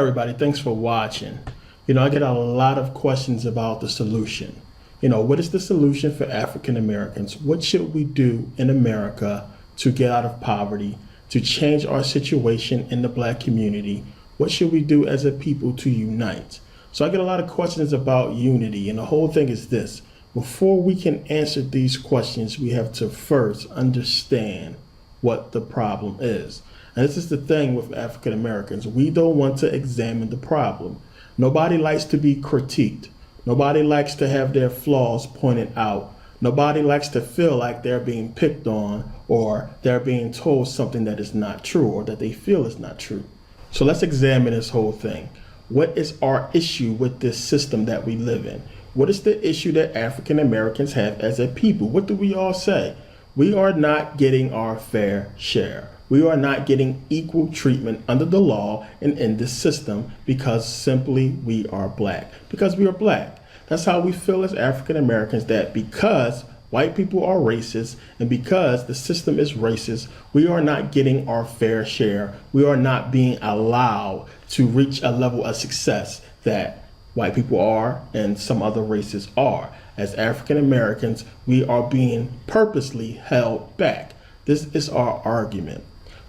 everybody? Thanks for watching. I get a lot of questions about the solution. What is the solution for African Americans? What should we do in America to get out of poverty, to change our situation in the Black community? What should we do as a people to unite? So I get a lot of questions about unity, and the whole thing is this. Before we can answer these questions, we have to first understand what the problem is. And this is the thing with African Americans. We don't want to examine the problem. Nobody likes to be critiqued. Nobody likes to have their flaws pointed out. Nobody likes to feel like they're being picked on or they're being told something that is not true or that they feel is not true. So let's examine this whole thing. What is our issue with this system that we live in? What is the issue that African Americans have as a people? What do we all say? We are not getting our fair share. We are not getting equal treatment under the law and in this system because simply we are Black. Because we are Black. That's how we feel as African Americans, that because white people are racist and because the system is racist, we are not getting our fair share. We are not being allowed to reach a level of success that white people are and some other races are. As African Americans, we are being purposely held back. This is our argument.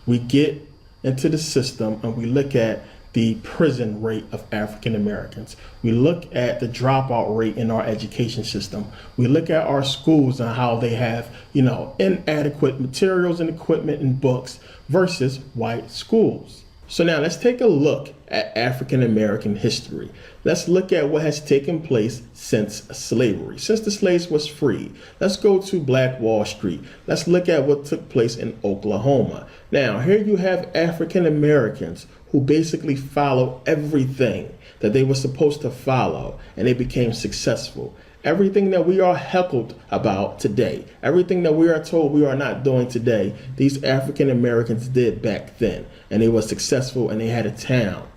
We get into the system and we look at the prison rate of African Americans. We look at the dropout rate in our education system. We look at our schools and how they have, inadequate materials and equipment and books versus white schools. So now let's take a look at African American history. Let's look at what has taken place since slavery, since the slaves was freed. Let's go to Black Wall Street. Let's look at what took place in Oklahoma. Now, here you have African Americans who basically follow everything that they were supposed to follow, and they became successful. Everything that we are heckled about today, everything that we are told we are not doing today, these African Americans did back then. And they were successful, and they had a town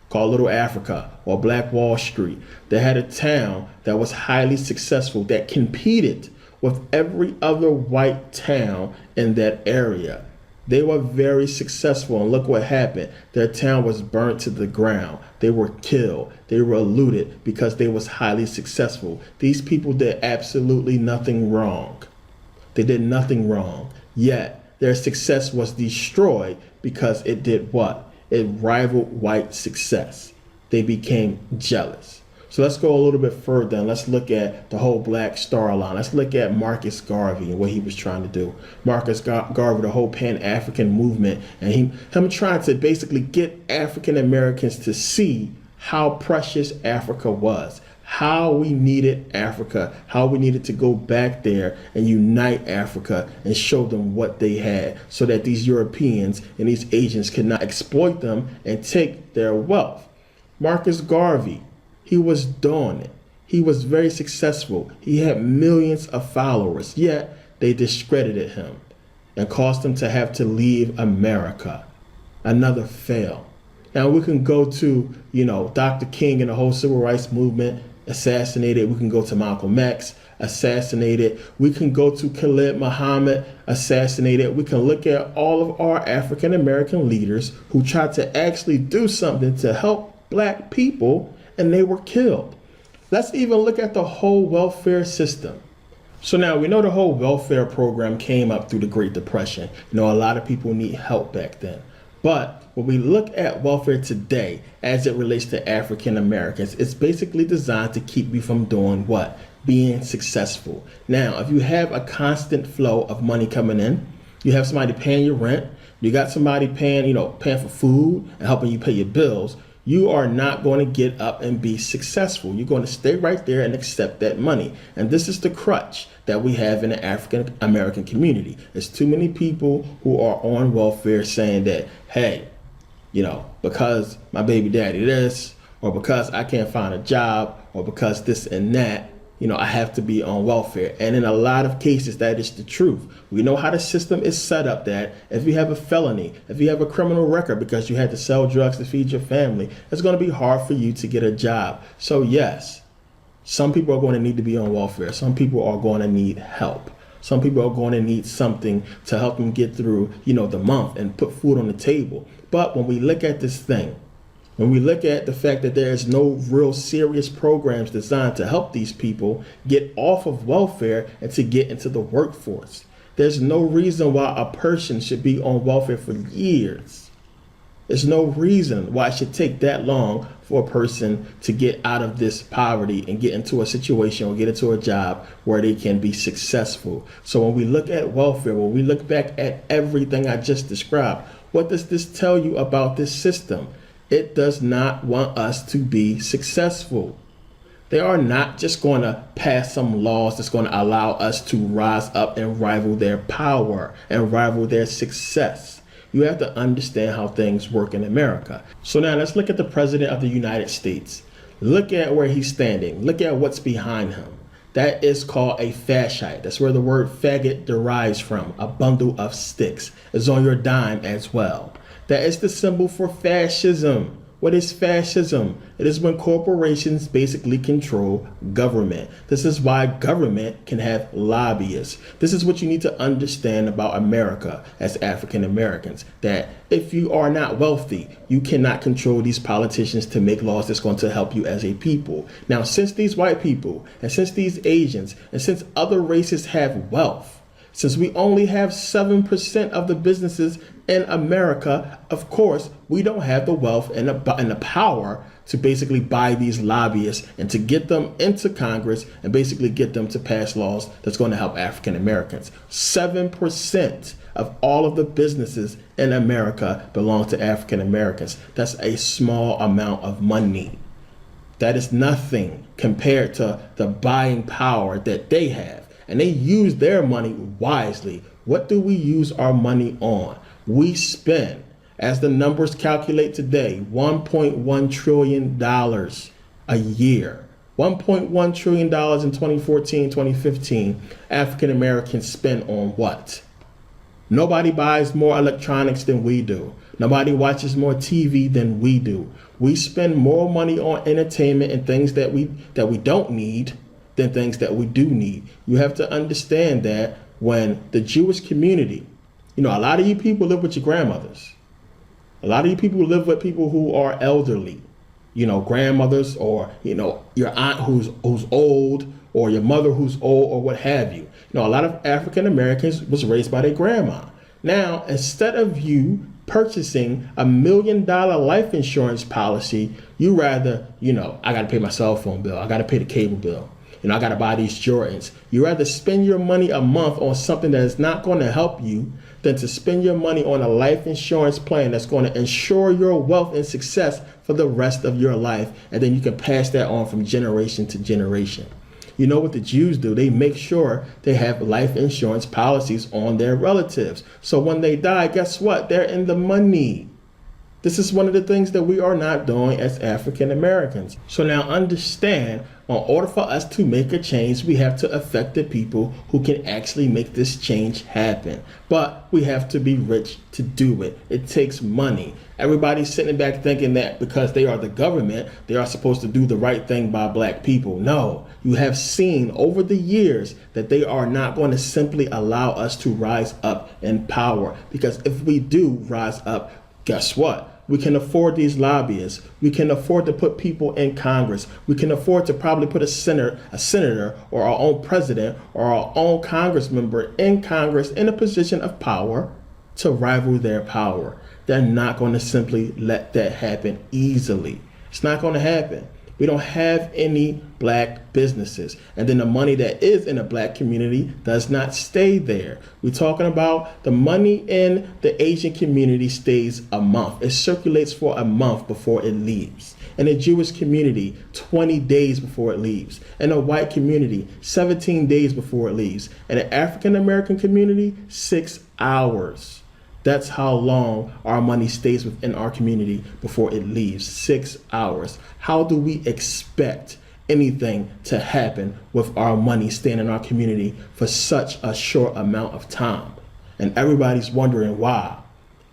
called Little Africa or Black Wall Street. They had a town that was highly successful, that competed with every other white town in that area. They were very successful, and look what happened. Their town was burnt to the ground. They were killed. They were looted because they was highly successful. These people did absolutely nothing wrong. They did nothing wrong. Yet their success was destroyed because it did what? It rivaled white success. They became jealous. So let's go a little bit further and let's look at the whole Black Star line. Let's look at Marcus Garvey and what he was trying to do. Marcus Garvey, the whole Pan-African movement, and him trying to basically get African Americans to see how precious Africa was, how we needed Africa, how we needed to go back there and unite Africa and show them what they had so that these Europeans and these Asians could not exploit them and take their wealth. Marcus Garvey, he was doing it. He was very successful. He had millions of followers, yet they discredited him and caused him to have to leave America. Another fail. Now we can go to, Dr. King and the whole civil rights movement, assassinated. We can go to Malcolm X, assassinated. We can go to Khalid Muhammad, assassinated. We can look at all of our African American leaders who tried to actually do something to help Black people, and they were killed. Let's even look at the whole welfare system. So now we know the whole welfare program came up through the Great Depression. A lot of people need help back then. But when we look at welfare today as it relates to African Americans, it's basically designed to keep you from doing what? Being successful. Now, if you have a constant flow of money coming in, you have somebody paying your rent, you got somebody paying for food and helping you pay your bills, you are not going to get up and be successful. You're going to stay right there and accept that money. And this is the crutch that we have in the African American community. There's too many people who are on welfare saying that, hey, because my baby daddy this, or because I can't find a job, or because this and that, I have to be on welfare. And in a lot of cases, that is the truth. We know how the system is set up, that if you have a felony, if you have a criminal record because you had to sell drugs to feed your family, it's going to be hard for you to get a job. So yes, some people are going to need to be on welfare. Some people are going to need help. Some people are going to need something to help them get through, the month and put food on the table. But when we look at this thing, When we look at the fact that there is no real serious programs designed to help these people get off of welfare and to get into the workforce, there's no reason why a person should be on welfare for years. There's no reason why it should take that long for a person to get out of this poverty and get into a situation or get into a job where they can be successful. So when we look at welfare, when we look back at everything I just described, what does this tell you about this system? It does not want us to be successful. They are not just going to pass some laws that's going to allow us to rise up and rival their power and rival their success. You have to understand how things work in America. So now let's look at the President of the United States. Look at where he's standing. Look at what's behind him. That is called a faggot. That's where the word faggot derives from. A bundle of sticks. It's on your dime as well. That is the symbol for fascism. What is fascism? It is when corporations basically control government. This is why government can have lobbyists. This is what you need to understand about America as African Americans, that if you are not wealthy, you cannot control these politicians to make laws that's going to help you as a people. Now, since these white people and since these Asians and since other races have wealth, since we only have 7% of the businesses in America, of course, we don't have the wealth and the power to basically buy these lobbyists and to get them into Congress and basically get them to pass laws that's going to help African Americans. 7% of all of the businesses in America belong to African Americans. That's a small amount of money. That is nothing compared to the buying power that they have. And they use their money wisely. What do we use our money on? We spend, as the numbers calculate today, $1.1 trillion a year. $1.1 trillion in 2014, 2015, African Americans spend on what? Nobody buys more electronics than we do. Nobody watches more TV than we do. We spend more money on entertainment and things that we don't need than things that we do need. You have to understand that when the Jewish community, a lot of you people live with your grandmothers. A lot of you people live with people who are elderly, grandmothers, or, your aunt who's old, or your mother who's old, or what have you. A lot of African Americans was raised by their grandma. Now, instead of you purchasing $1 million life insurance policy, you rather, I got to pay my cell phone bill. I got to pay the cable bill. I got to buy these Jordans. You rather spend your money a month on something that is not going to help you than to spend your money on a life insurance plan that's going to ensure your wealth and success for the rest of your life. And then you can pass that on from generation to generation. You know what the Jews do? They make sure they have life insurance policies on their relatives. So when they die, guess what? They're in the money. This is one of the things that we are not doing as African Americans. So now understand, in order for us to make a change, we have to affect the people who can actually make this change happen. But we have to be rich to do it. It takes money. Everybody's sitting back thinking that because they are the government, they are supposed to do the right thing by black people. No, you have seen over the years that they are not going to simply allow us to rise up in power. Because if we do rise up, guess what? We can afford these lobbyists. We can afford to put people in Congress. We can afford to probably put a senator or our own president or our own Congress member in Congress in a position of power to rival their power. They're not going to simply let that happen easily. It's not going to happen. We don't have any black businesses. And then the money that is in the black community does not stay there. We're talking about the money in the Asian community stays a month. It circulates for a month before it leaves. In the Jewish community, 20 days before it leaves. In the white community, 17 days before it leaves. In the African American community, 6 hours. That's how long our money stays within our community before it leaves. 6 hours. How do we expect anything to happen with our money staying in our community for such a short amount of time? And everybody's wondering why.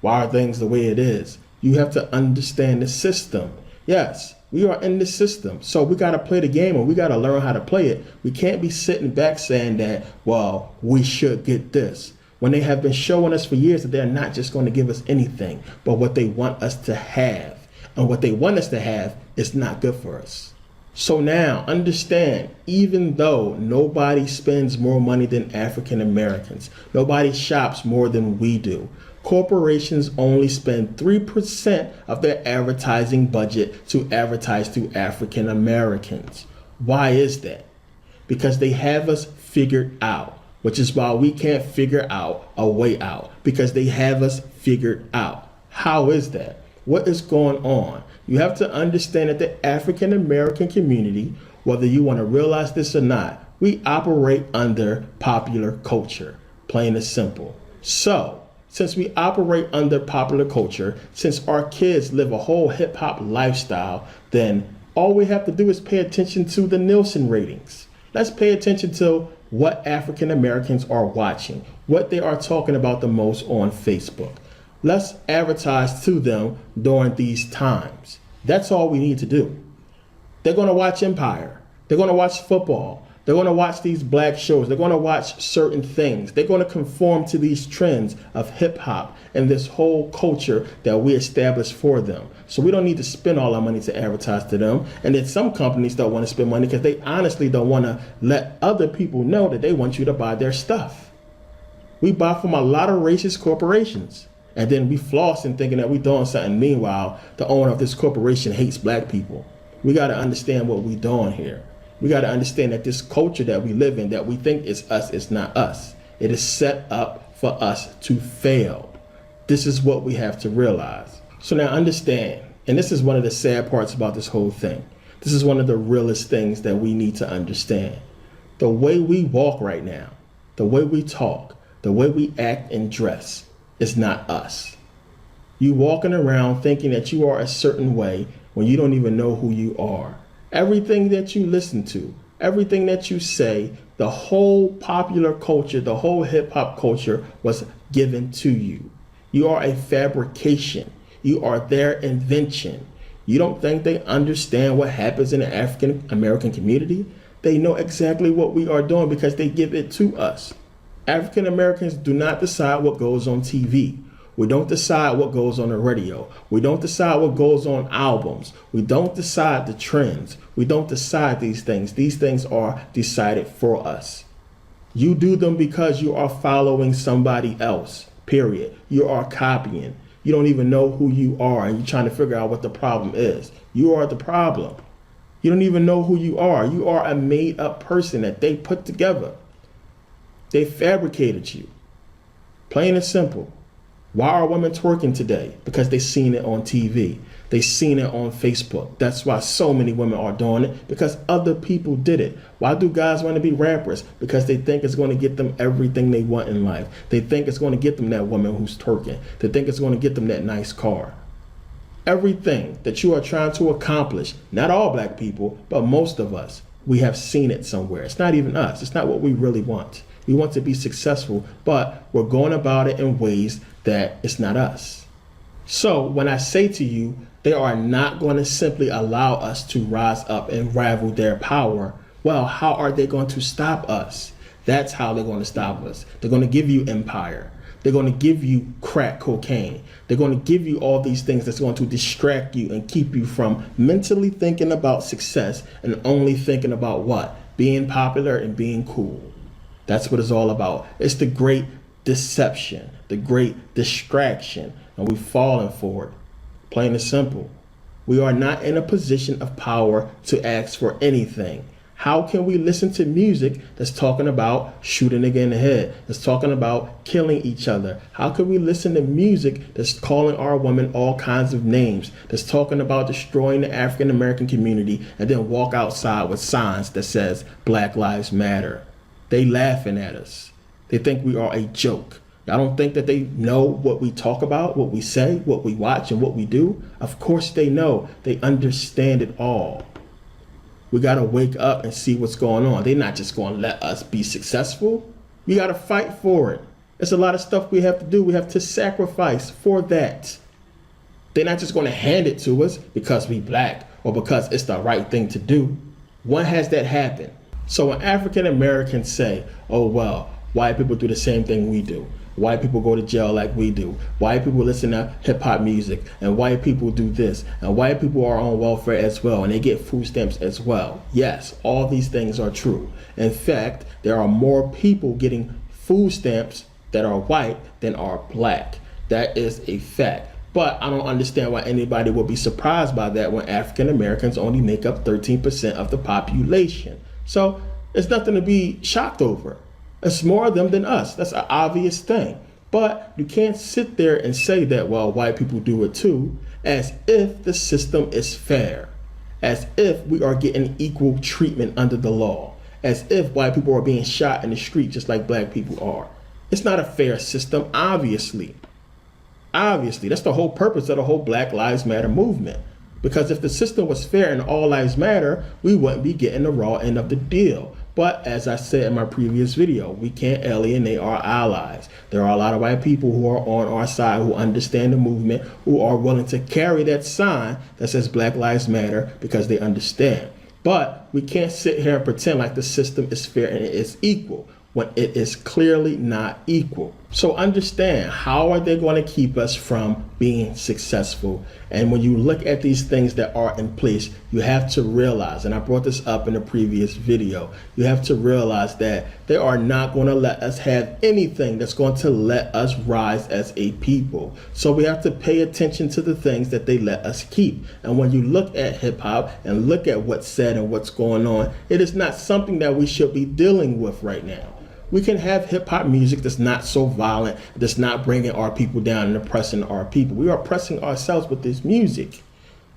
Why are things the way it is? You have to understand the system. Yes, we are in the system. So we got to play the game and we got to learn how to play it. We can't be sitting back saying that, well, we should get this, when they have been showing us for years that they're not just going to give us anything, but what they want us to have. And what they want us to have is not good for us. So now understand, even though nobody spends more money than African Americans, nobody shops more than we do, corporations only spend 3% of their advertising budget to advertise to African Americans. Why is that? Because they have us figured out, which is why we can't figure out a way out, because they have us figured out. How is that? What is going on? You have to understand that the African American community, whether you want to realize this or not, we operate under popular culture, plain and simple. So, since we operate under popular culture, since our kids live a whole hip hop lifestyle, then all we have to do is pay attention to the Nielsen ratings. Let's pay attention to what African Americans are watching, what they are talking about the most on Facebook. Let's advertise to them during these times. That's all we need to do. They're going to watch Empire. They're going to watch football. They're going to watch these black shows. They're going to watch certain things. They're going to conform to these trends of hip hop and this whole culture that we established for them. So we don't need to spend all our money to advertise to them. And then some companies don't want to spend money because they honestly don't want to let other people know that they want you to buy their stuff. We buy from a lot of racist corporations. And then we floss and thinking that we're doing something. Meanwhile, the owner of this corporation hates black people. We got to understand what we're doing here. We got to understand that this culture that we live in, that we think is us, is not us. It is set up for us to fail. This is what we have to realize. So now understand, and this is one of the sad parts about this whole thing. This is one of the realest things that we need to understand. The way we walk right now, the way we talk, the way we act and dress, it's not us. You walking around thinking that you are a certain way when you don't even know who you are. Everything that you listen to, everything that you say, the whole popular culture, the whole hip hop culture was given to you. You are a fabrication. You are their invention. You don't think they understand what happens in the African American community? They know exactly what we are doing because they give it to us. African Americans do not decide what goes on TV. We don't decide what goes on the radio. We don't decide what goes on albums. We don't decide the trends. We don't decide these things. These things are decided for us. You do them because you are following somebody else, period. You are copying. You don't even know who you are and you're trying to figure out what the problem is. You are the problem. You don't even know who you are. You are a made up person that they put together. They fabricated you. Plain and simple. Why are women twerking today? Because they seen it on TV. They seen it on Facebook. That's why so many women are doing it, because other people did it. Why do guys want to be rappers? Because they think it's going to get them everything they want in life. They think it's going to get them that woman who's twerking. They think it's going to get them that nice car. Everything that you are trying to accomplish, not all black people, but most of us, we have seen it somewhere. It's not even us. It's not what we really want. We want to be successful, but we're going about it in ways that it's not us. So when I say to you, they are not going to simply allow us to rise up and rival their power. Well, how are they going to stop us? That's how they're going to stop us. They're going to give you empire. They're going to give you crack cocaine. They're going to give you all these things that's going to distract you and keep you from mentally thinking about success and only thinking about what? Being popular and being cool. That's what it's all about. It's the great deception, the great distraction, and we've fallen for it. Plain and simple. We are not in a position of power to ask for anything. How can we listen to music that's talking about shooting a nigga in the head, that's talking about killing each other? How can we listen to music that's calling our women all kinds of names, that's talking about destroying the African American community, and then walk outside with signs that says Black Lives Matter? They laughing at us. They think we are a joke. I don't think that they know what we talk about, what we say, what we watch, and what we do. Of course they know. They understand it all. We got to wake up and see what's going on. They're not just going to let us be successful. We got to fight for it. There's a lot of stuff we have to do. We have to sacrifice for that. They're not just going to hand it to us because we black or because it's the right thing to do. When has that happened? So when African Americans say, oh, well, white people do the same thing we do. white people go to jail like we do, white people listen to hip hop music, and white people do this, and white people are on welfare as well, and they get food stamps as well. Yes, all these things are true. In fact, there are more people getting food stamps that are white than are black. That is a fact. But I don't understand why anybody would be surprised by that when African Americans only make up 13% of the population. So it's nothing to be shocked over. It's more of them than us. That's an obvious thing. But you can't sit there and say that, well, white people do it too, as if the system is fair, as if we are getting equal treatment under the law, as if white people are being shot in the street just like black people are. It's not a fair system, obviously. Obviously, that's the whole purpose of the whole Black Lives Matter movement. Because if the system was fair and all lives matter, we wouldn't be getting the raw end of the deal. But as I said in my previous video, we can't alienate our allies. There are a lot of white people who are on our side, who understand the movement, who are willing to carry that sign that says Black Lives Matter because they understand. But we can't sit here and pretend like the system is fair and it is equal when it is clearly not equal. So understand, how are they going to keep us from being successful? And when you look at these things that are in place, you have to realize, and I brought this up in a previous video, you have to realize that they are not going to let us have anything that's going to let us rise as a people. So we have to pay attention to the things that they let us keep. And when you look at hip hop and look at what's said and what's going on, it is not something that we should be dealing with right now. We can have hip hop music that's not so violent, that's not bringing our people down and oppressing our people. We are oppressing ourselves with this music.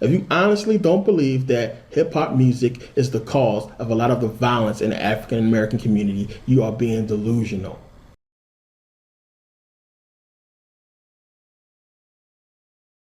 If you honestly don't believe that hip hop music is the cause of a lot of the violence in the African American community, you are being delusional.